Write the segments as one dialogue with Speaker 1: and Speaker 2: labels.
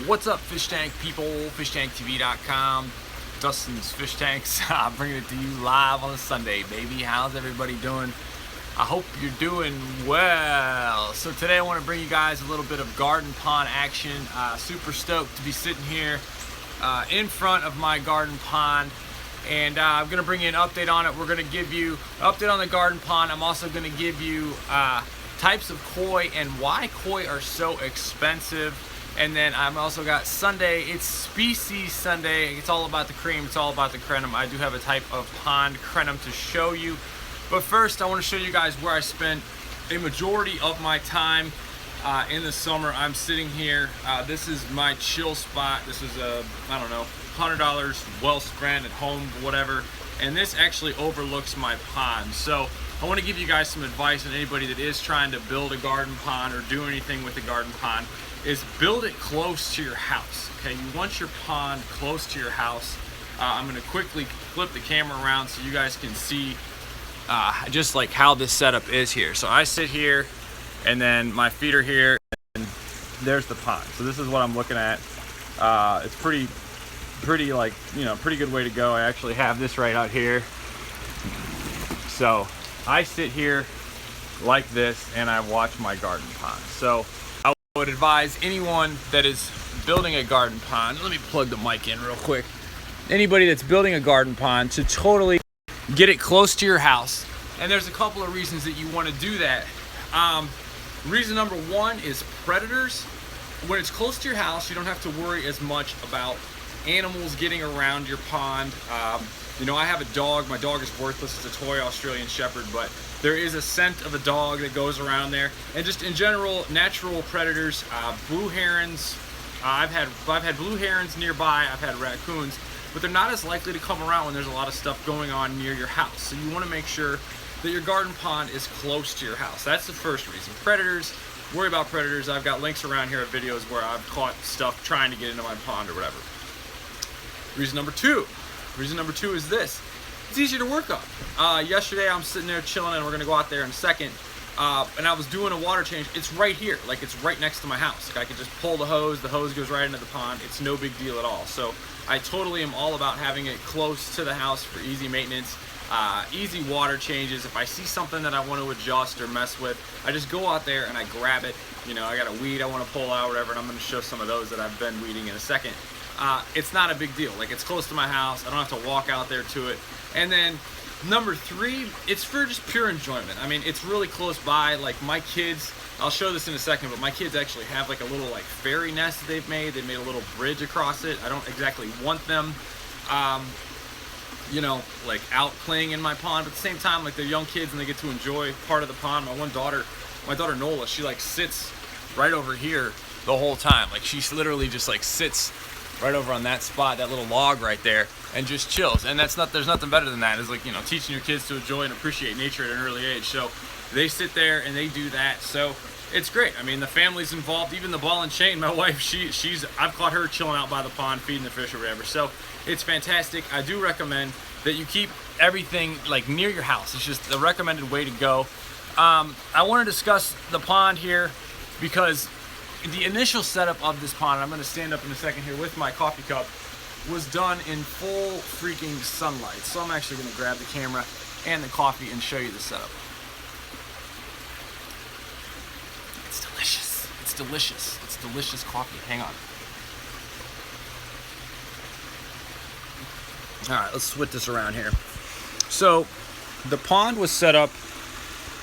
Speaker 1: What's up, Fishtank people? FishtankTV.com. Dustin's Fish Tanks. I'm bringing it to you live on a Sunday, baby. How's everybody doing? I hope you're doing well. So today I want to bring you guys a little bit of garden pond action. Super stoked to be sitting here in front of my garden pond. And I'm going to bring you an update on it. We're going to give you an update on the garden pond. I'm also going to give you types of koi and why koi are so expensive. And then I've also got Sunday, it's Species Sunday. It's all about the cream, it's all about the crinum. I do have a type of pond crinum to show you. But first, I want to show you guys where I spend a majority of my time in the summer. I'm sitting here. This is my chill spot. This is a, I don't know, $100 well spent at home, whatever. And this actually overlooks my pond. So I want to give you guys some advice on anybody that is trying to build a garden pond or do anything with a garden pond. Is build it close to your house. Okay, you want your pond close to your house. I'm going to quickly flip the camera around so you guys can see just like how this setup is here. So I sit here, and then my feet are here, and there's the pond. So this is what I'm looking at. It's pretty like, you know, pretty good way to go. I actually have this right out here. So I sit here like this, and I watch my garden pond. So I would advise anyone that is building a garden pond, let me plug the mic in real quick. Anybody that's building a garden pond to totally get it close to your house. And there's a couple of reasons that you want to do that. Reason number one is predators. When it's close to your house, you don't have to worry as much about animals getting around your pond. You know, I have a dog. My dog is worthless. It's a toy Australian Shepherd, but there is a scent of a dog that goes around there. And just in general, natural predators, blue herons. I've had blue herons nearby. I've had raccoons, but they're not as likely to come around when there's a lot of stuff going on near your house. So you want to make sure that your garden pond is close to your house. That's the first reason. Predators, worry about predators. I've got links around here of videos where I've caught stuff trying to get into my pond or whatever. Reason number two is this. It's easier to work on. Yesterday I'm sitting there chilling, and we're gonna go out there in a second. And I was doing a water change. It's right here, like it's right next to my house. Like I could just pull the hose goes right into the pond. It's no big deal at all. So I totally am all about having it close to the house for easy maintenance, easy water changes. If I see something that I want to adjust or mess with, I just go out there and I grab it. You know, I got a weed I want to pull out, whatever, and I'm gonna show some of those that I've been weeding in a second. It's not a big deal. Like, it's close to my house. I don't have to walk out there to it. And then number three, it's for just pure enjoyment. I mean, it's really close by. Like, my kids, I'll show this in a second, but my kids actually have like a little like fairy nest that they've made. They made a little bridge across it. I don't exactly want them, you know, like out playing in my pond, but at the same time, like, they're young kids and they get to enjoy part of the pond. My daughter Nola, she like sits right over here the whole time. Like, she's literally just like sits right over on that spot, that little log right there, and just chills. And there's nothing better than that. It's like, you know, teaching your kids to enjoy and appreciate nature at an early age. So they sit there and they do that. So it's great. I mean, the family's involved. Even the ball and chain, my wife, I've caught her chilling out by the pond, feeding the fish or whatever. So it's fantastic. I do recommend that you keep everything like near your house. It's just the recommended way to go. I want to discuss the pond here because the initial setup of this pond, I'm going to stand up in a second here with my coffee cup, was done in full freaking sunlight. So I'm actually going to grab the camera and the coffee and show you the setup. It's delicious. It's delicious. It's delicious coffee. Hang on. All right, let's switch this around here. So the pond was set up,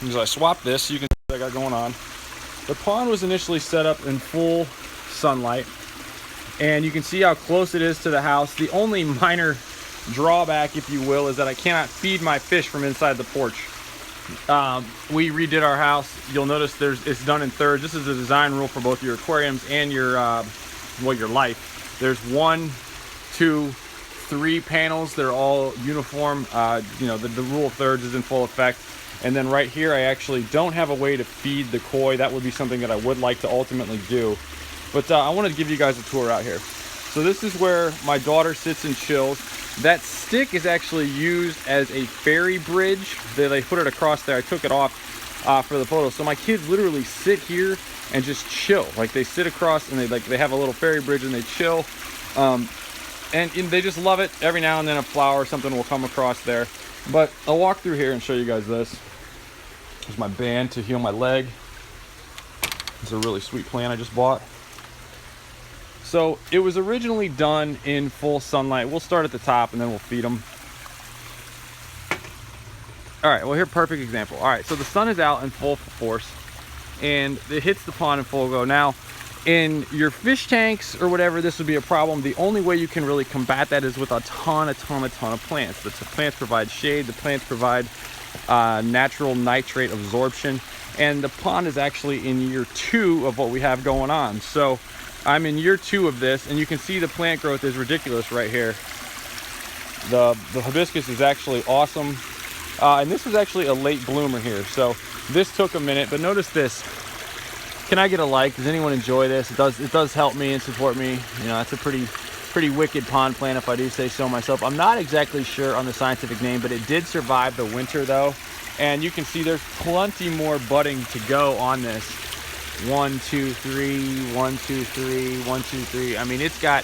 Speaker 1: as I swap this, you can see what I got going on. The pond was initially set up in full sunlight, and you can see how close it is to the house. The only minor drawback, if you will, is that I cannot feed my fish from inside the porch. We redid our house. You'll notice it's done in thirds. This is a design rule for both your aquariums and your your life. There's 1, 2, 3 panels. They're all uniform. You know, the rule of thirds is in full effect. And then right here, I actually don't have a way to feed the koi. That would be something that I would like to ultimately do. But I wanted to give you guys a tour out here. So this is where my daughter sits and chills. That stick is actually used as a ferry bridge. They put it across there. I took it off for the photo. So my kids literally sit here
Speaker 2: and just chill. Like they sit across and they have a little ferry bridge and they chill. And they just love it. Every now and then a flower or something will come across there. But I'll walk through here and show you guys this. Here's my band to heal my leg. It's a really sweet plant I just bought. So it was originally done in full sunlight. We'll start at the top and then we'll feed them. All right, well, here, perfect example. All right, so the sun is out in full force and it hits the pond in full go. Now, in your fish tanks or whatever, this would be a problem. The only way you can really combat that is with a ton of plants. The plants provide shade, the plants provide natural nitrate absorption, and the pond is actually in year 2 of what we have going on. So I'm in year 2 of this, and you can see the plant growth is ridiculous right here. The hibiscus is actually awesome, and this was actually a late bloomer here, so this took a minute. But notice this. Can I get a like? Does anyone enjoy this? It does help me and support me. You know, it's a pretty wicked pond plant, if I do say so myself. I'm not exactly sure on the scientific name, but it did survive the winter though. And you can see there's plenty more budding to go on this. 1, 2, 3, 1, 2, 3, 1, 2, 3. I mean, it's got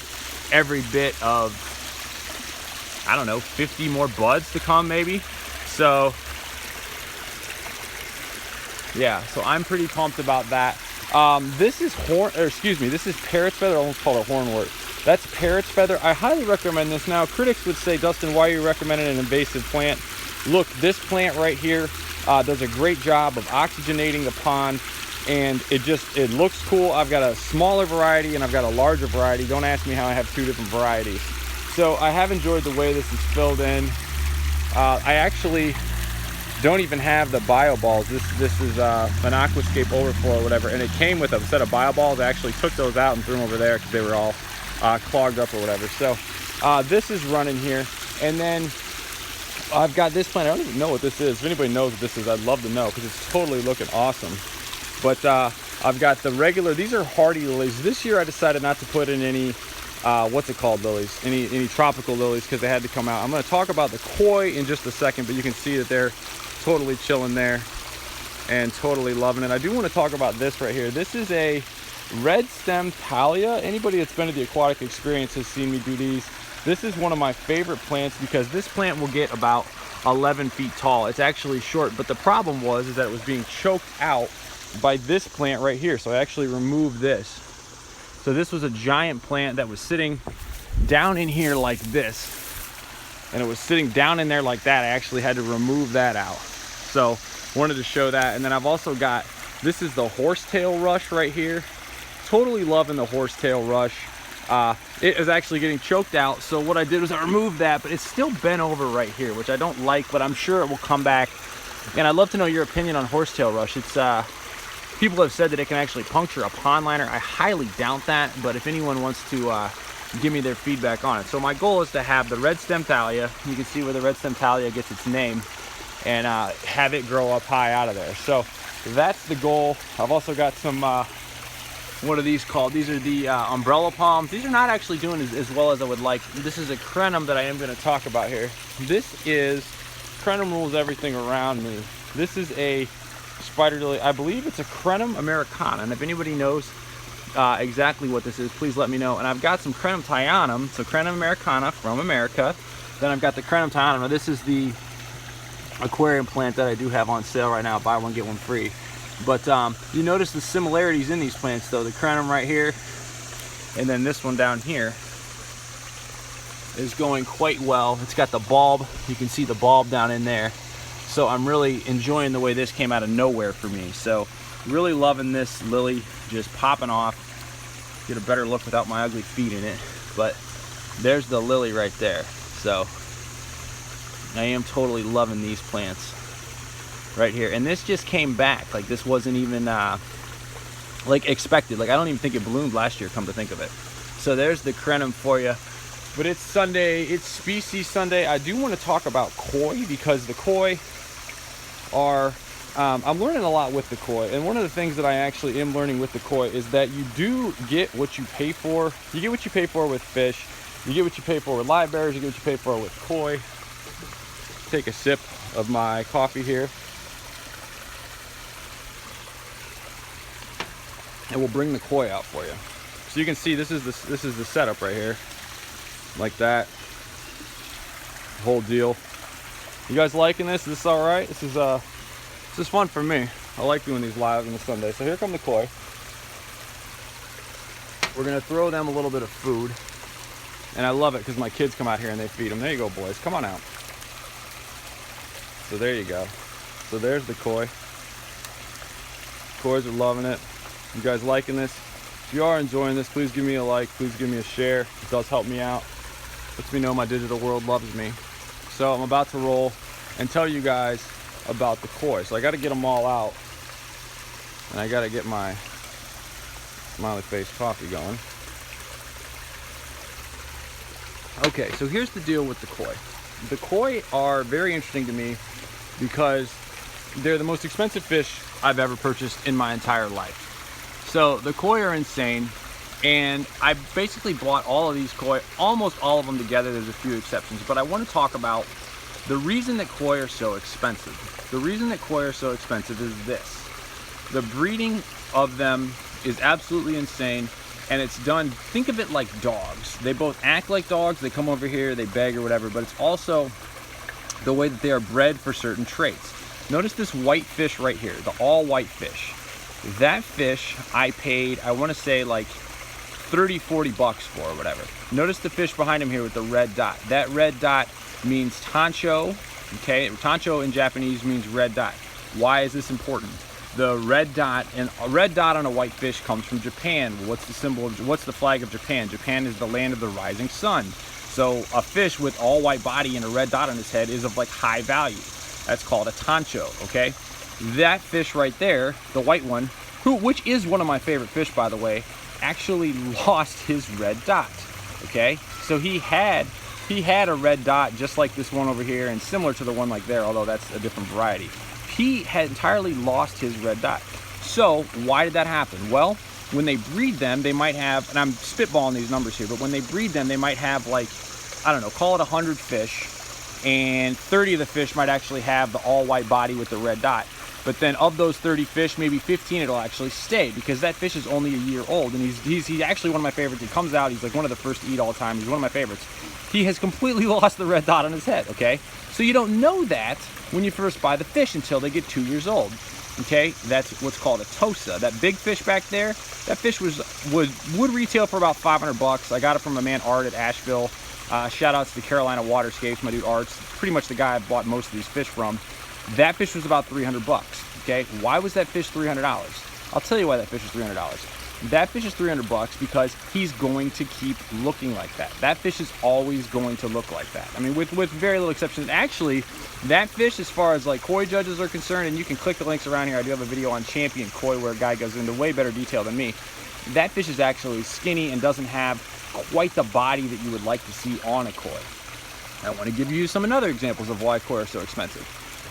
Speaker 2: every bit of, I don't know, 50 more buds to come maybe. So yeah, so I'm pretty pumped about that. This is this is parrot's feather. I almost called it hornwort. That's parrot's feather. I highly recommend this. Now, critics would say, Dustin, why are you recommending an invasive plant? Look, this plant right here does a great job of oxygenating the pond, and it looks cool. I've got a smaller variety and I've got a larger variety. Don't ask me how I have 2 different varieties. So I have enjoyed the way this is filled in. I actually don't even have the bio balls. This is an Aquascape overflow or whatever, and it came with a set of bio balls. I actually took those out and threw them over there because they were all clogged up or whatever. So this is running here, and then I've got this plant. I don't even know what this is. If anybody knows what this is, I'd love to know because it's totally looking awesome. But I've got the regular, these are hardy lilies. This year I decided not to put in any what's it called, lilies, any tropical lilies, because they had to come out. I'm going to talk about the koi in just a second, but you can see that they're totally chilling there and totally loving it. I do want to talk about this right here. This is a red stem Thalia. Anybody that's been to the aquatic experience has seen me do these. This is one of my favorite plants because this plant will get about 11 feet tall. It's actually short, but the problem is that it was being choked out by this plant right here. So I actually removed this. So this was a giant plant that was sitting down in here like this, and it was sitting down in there like that. I actually had to remove that out. So wanted to show that. And then I've also got, this is the horsetail rush right here. Totally loving the horsetail rush. It is actually getting choked out. So what I did was I removed that, but it's still bent over right here, which I don't like, but I'm sure it will come back. And I'd love to know your opinion on horsetail rush. It's people have said that it can actually puncture a pond liner. I highly doubt that, but if anyone wants to give me their feedback on it. So my goal is to have the red stem Thalia. You can see where the red stem Thalia gets its name, and have it grow up high out of there. So that's the goal. I've also got some, what are these called? These are the umbrella palms. These are not actually doing as well as I would like. This is a crinum that I am going to talk about here. This is, crinum rules everything around me. This is a spider lily. I believe it's a crinum americana, and if anybody knows exactly what this is, please let me know. And I've got some crinum thyanum, so crinum americana from America. Then I've got the crinum thyanum. Now this is the aquarium plant that I do have on sale right now. Buy one get one free. But you notice the similarities in these plants though. The crinum right here, and then this one down here is going quite well. It's got the bulb. You can see the bulb down in there. So I'm really enjoying the way this came out of nowhere for me. So really loving this lily, just popping off. Get a better look without my ugly feet in it. But there's the lily right there. So I am totally loving these plants right here. And this just came back. Like this wasn't even like expected. Like I don't even think it bloomed last year, come to think of it. So there's the crinum for you. But it's Sunday, it's Species Sunday. I do want to talk about koi because the koi are, I'm learning a lot with the koi. And one of the things that I actually am learning with the koi is that you do get what you pay for. You get what you pay for with fish. You get what you pay for with live bears. You get what you pay for with koi. Take a sip of my coffee here. and we'll bring the koi out for you. So you can see this is the setup right here, like that. Whole deal. You guys liking this? Is this all right? This is fun for me. I like doing these live on the Sunday. So here come the koi. We're gonna throw them a little bit of food, and I love it because my kids come out here and they feed them. There you go, boys. Come on out. So there you go. So there's the koi. Kois are loving it. You guys liking this? If you are enjoying this, please give me a like. Please give me a share. It does help me out. Lets me know my digital world loves me. So I'm about to roll and tell you guys about the koi. So I got to get them all out, and I got to get my smiley face coffee going. Okay, so here's the deal with the koi. The koi are very interesting to me because they're the most expensive fish I've ever purchased in my entire life. So the koi are insane, and I basically bought all of these koi, almost all of them together. There's a few exceptions, but I want to talk about the reason that koi are so expensive. The reason that koi are so expensive is this. The breeding of them is absolutely insane, and it's done, think of it like dogs. They both act like dogs, they come over here, they beg or whatever, but it's also the way that they are bred for certain traits. Notice this white fish right here, the all white fish. That fish I paid, I want to say like 30, 40 bucks for or whatever. Notice the fish behind him here with the red dot. That red dot means tancho, okay? Tancho in Japanese means red dot. Why is this important? The red dot, and a red dot on a white fish comes from Japan. What's the symbol of, what's the flag of Japan? Japan is the land of the rising sun. So a fish with all white body and a red dot on his head is of like high value. That's called a tancho, okay? That fish right there, the white one, which is one of my favorite fish, by the way, actually lost his red dot, okay? So he had a red dot just like this one over here and similar to the one like there, although that's a different variety. He had entirely lost his red dot. So why did that happen? Well, when they breed them, they might have, and I'm spitballing these numbers here, but when they breed them, they might have like, I don't know, call it 100 fish, and 30 of the fish might actually have the all white body with the red dot. But then of those 30 fish, maybe 15 it'll actually stay, because that fish is only a year old, and he's actually one of my favorites. He comes out, he's like one of the first to eat all the time. He's one of my favorites. He has completely lost the red dot on his head, okay? So you don't know that when you first buy the fish until they get 2 years old, okay? That's what's called a tosa. That big fish back there, that fish would retail for about 500 bucks. I got it from my man Art at Asheville. Shout outs to Carolina Waterscapes, my dude Art's pretty much the guy I bought most of these fish from. That fish was about 300 bucks, okay? Why was that fish $300? I'll tell you why that fish is $300. That fish is 300 bucks because he's going to keep looking like that. That fish is always going to look like that. I mean, with very little exceptions. Actually, that fish, as far as like koi judges are concerned, and you can click the links around here. I do have a video on champion koi where a guy goes into way better detail than me. That fish is actually skinny and doesn't have quite the body that you would like to see on a koi. I want to give you some other examples of why koi are so expensive.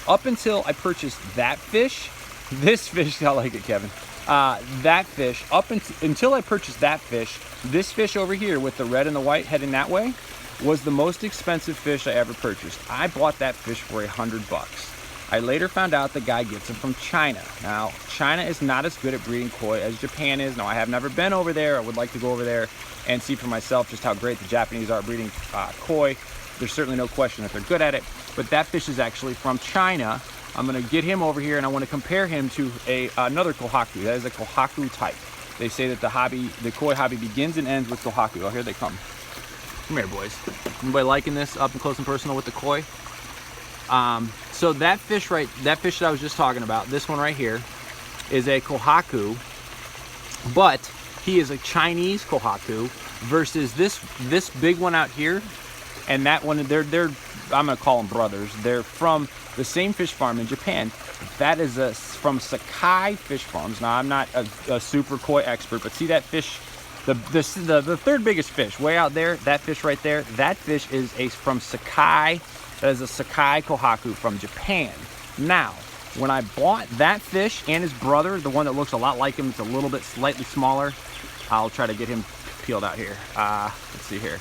Speaker 2: Up until I purchased that fish, this fish, I like it, Kevin. That fish, until I purchased that fish, this fish over here with the red and the white heading that way was the most expensive fish I ever purchased. I bought that fish for 100 bucks. I later found out the guy gets them from China. Now, China is not as good at breeding koi as Japan is. Now, I have never been over there. I would like to go over there and see for myself just how great the Japanese are at breeding koi. There's certainly no question that they're good at it, but that fish is actually from China. I'm gonna get him over here and I wanna compare him to another kohaku. That is a kohaku type. They say that the koi hobby begins and ends with kohaku. Oh, here they come. Come here, boys. Anybody liking this up and close and personal with the koi? So that fish that I was just talking about, this one right here, is a kohaku, but he is a Chinese kohaku versus this big one out here, and that one, they're I'm gonna call them brothers. They're from the same fish farm in Japan. That is from Sakai Fish Farms. Now, I'm not a super koi expert, but see that fish, the third biggest fish way out there, that fish right there, that fish is from Sakai. That is a Sakai kohaku from Japan. Now, when I bought that fish and his brother, the one that looks a lot like him, it's a little bit slightly smaller. I'll try to get him peeled out here. Let's see here.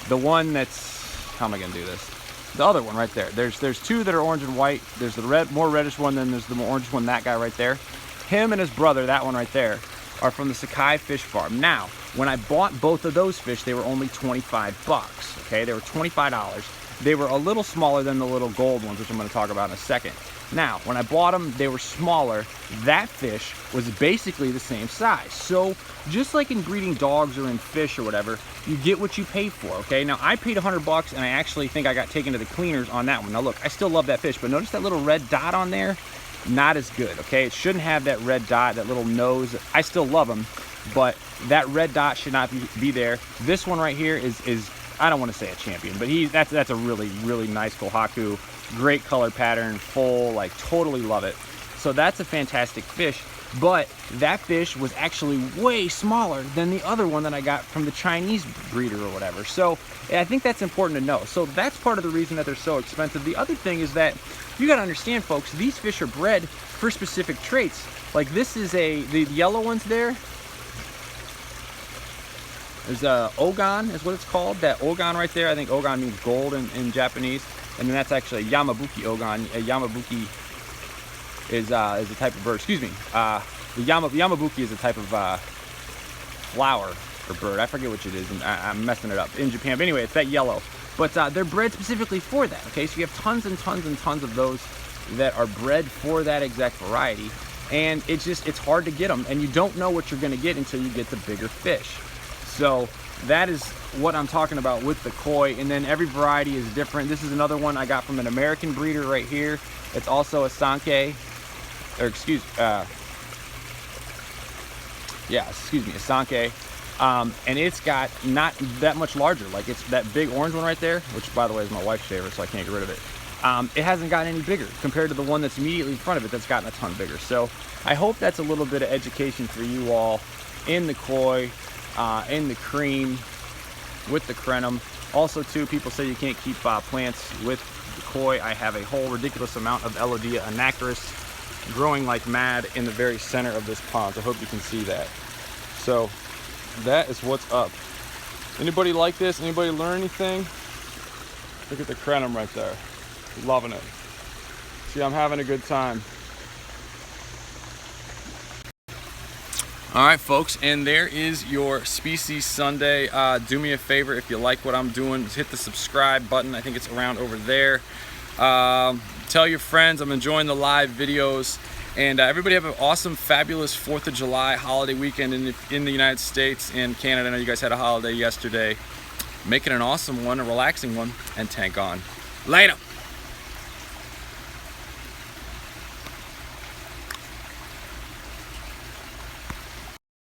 Speaker 2: The one that's, how am I gonna do this? The other one right there. There's two that are orange and white. There's the more reddish one, then there's the more orange one, that guy right there. Him and his brother, that one right there, are from the Sakai Fish Farm. Now, when I bought both of those fish, they were only 25 bucks, okay? They were $25. They were a little smaller than the little gold ones, which I'm gonna talk about in a second. Now, when I bought them, they were smaller. That fish was basically the same size. So, just like in breeding dogs or in fish or whatever, you get what you pay for, okay? Now, I paid 100 bucks, and I actually think I got taken to the cleaners on that one. Now, look, I still love that fish, but notice that little red dot on there? Not as good, okay? It shouldn't have that red dot, that little nose. I still love them, but that red dot should not be there. This one right here is I don't want to say a champion, but that's a really, really nice kohaku. Great color pattern, full, like totally love it. So that's a fantastic fish, but that fish was actually way smaller than the other one that I got from the Chinese breeder or whatever. So I think that's important to know. So that's part of the reason that they're so expensive. The other thing is that you got to understand, folks, these fish are bred for specific traits. Like this is the yellow ones there. There's a Ogan is what it's called. That Ogan right there, I think Ogan means gold in Japanese. And then that's actually a Yamabuki Ogan. A Yamabuki is a type of bird. Excuse me. The Yamabuki is a type of flower or bird. I forget which it is, and I'm messing it up in Japan. But anyway, it's that yellow. But they're bred specifically for that. Okay, so you have tons and tons and tons of those that are bred for that exact variety, and it's hard to get them, and you don't know what you're going to get until you get the bigger fish. So that is what I'm talking about with the koi, and then every variety is different. This is another one I got from an American breeder right here. It's also a Sankei, or excuse me, a Sankei. And it's got not that much larger. Like it's that big orange one right there, which by the way is my wife's favorite, so I can't get rid of it. It hasn't gotten any bigger compared to the one that's immediately in front of it that's gotten a ton bigger. So I hope that's a little bit of education for you all in the koi, in the cream, with the crinum. Also too, people say you can't keep plants with the koi. I have a whole ridiculous amount of Elodia anacharis growing like mad in the very center of this pond. So I hope you can see that. So that is what's up. Anybody like this? Anybody learn anything? Look at the crinum right there. Loving it. See, I'm having a good time. All right, folks, and there is your Species Sunday. Do me a favor, if you like what I'm doing, hit the subscribe button. I think it's around over there. Tell your friends I'm enjoying the live videos. And everybody have an awesome, fabulous 4th of July holiday weekend in the United States and Canada. I know you guys had a holiday yesterday. Make it an awesome one, a relaxing one, and tank on. Later.